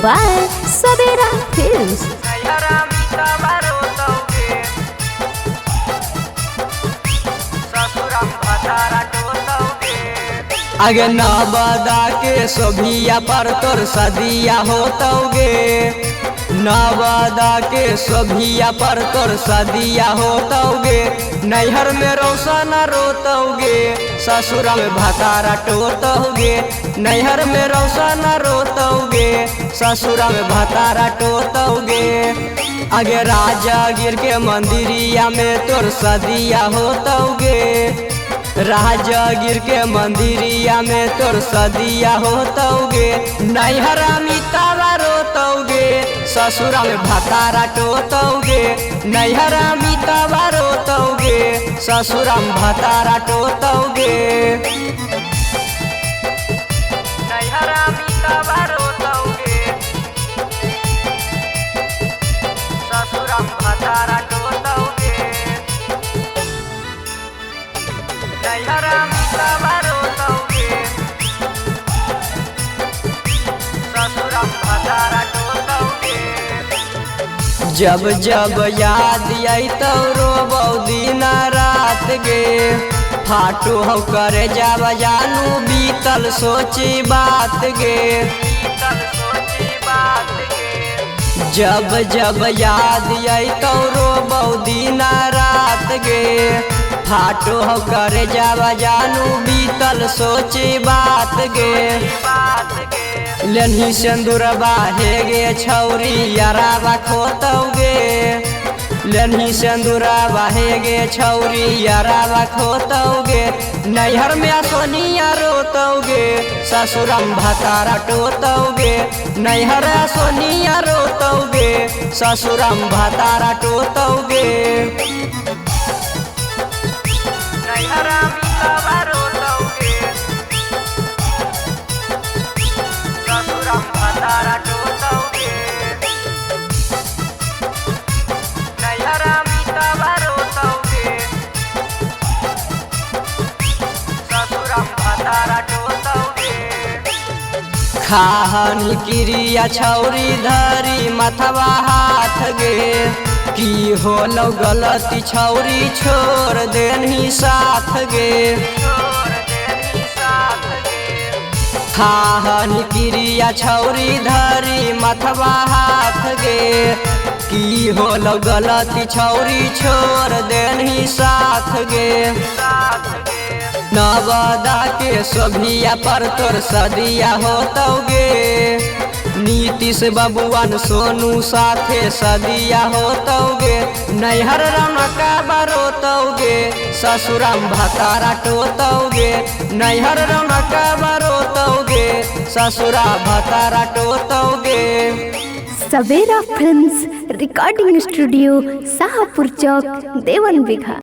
by Sabera Films. आगे नवदा के सोभिया पर तोर सदिया होतौगे, नवदा के सोभिया पर तोर सदिया होतौगे। नैहर में रोशन रोतौगे, ससुर में भतारा टोतौगे। नैहर में रोशन रोतौगे, ससुर में भतारा टोतौगे। आगे राजागिर के मंदिरिया में तोर सदिया होतौगे, राजागिर के मंदिरिया में तोर सदिया होतौगे। नैहरा मितावा रोतौगे, ससुरा में भतारा टोतौगे। नैहरा मितावा रोतौगे, ससुरा में भतारा टोतौगे। नैहरा मितावा रोतौगे, ससुरा में भतारा टोतौगे। नैहरा मितावा रोतौगे, ससुरा में भतारा टोतौगे। जब जब याद आई तो रोबौ दिन रात गे, फाटो हो करे जब जानू बीतल सोची बात गे, बीतल सोची बात गे। जब जब याद आई तो रोबौ दिन रात गे, फाटो हो करे जब जानू बीतल सोची बात गे। लेन्ही सिंदूरबा हे गे छौरी याराबा खोतौगे, लेन्ही सिंदूरबा हे गे छौरी याराबा खोतौगे। नैहर में सोनिया रोतौगे, ससुरम भतारा टोतौगे। नैहर सोनिया रोतौगे, ससुरम भतारा टोतौगे। नैहरा मितावा रोतौगे, ससुरम भतारा टोतौगे। नैहरा मितावा रोतौगे, ससुरम भतारा टोतौगे। खाहन क्रिया छौरी धरी मथवा हाथ गे, की होलो गलती छौरी छोड़ देनी साथ गे। खाहन क्रिया छौरी धरी मथवा हाथ गे, की होलो गलती छौरी छोड़ देनी साथ गे। नवदा के सोभिया पर तोर सदिया होतौगे, नीतीश बबुआन सोनू साथे सदिया होतौगे। नैहर रौनका बरोतौगे, ससुरम भतारा टोतौगे। नैहर रौनका बरोतौगे, ससुरा भतारा टोतौगे। Sabera Films Recording Studio, Sahapur Chowk, Dewan Bigha।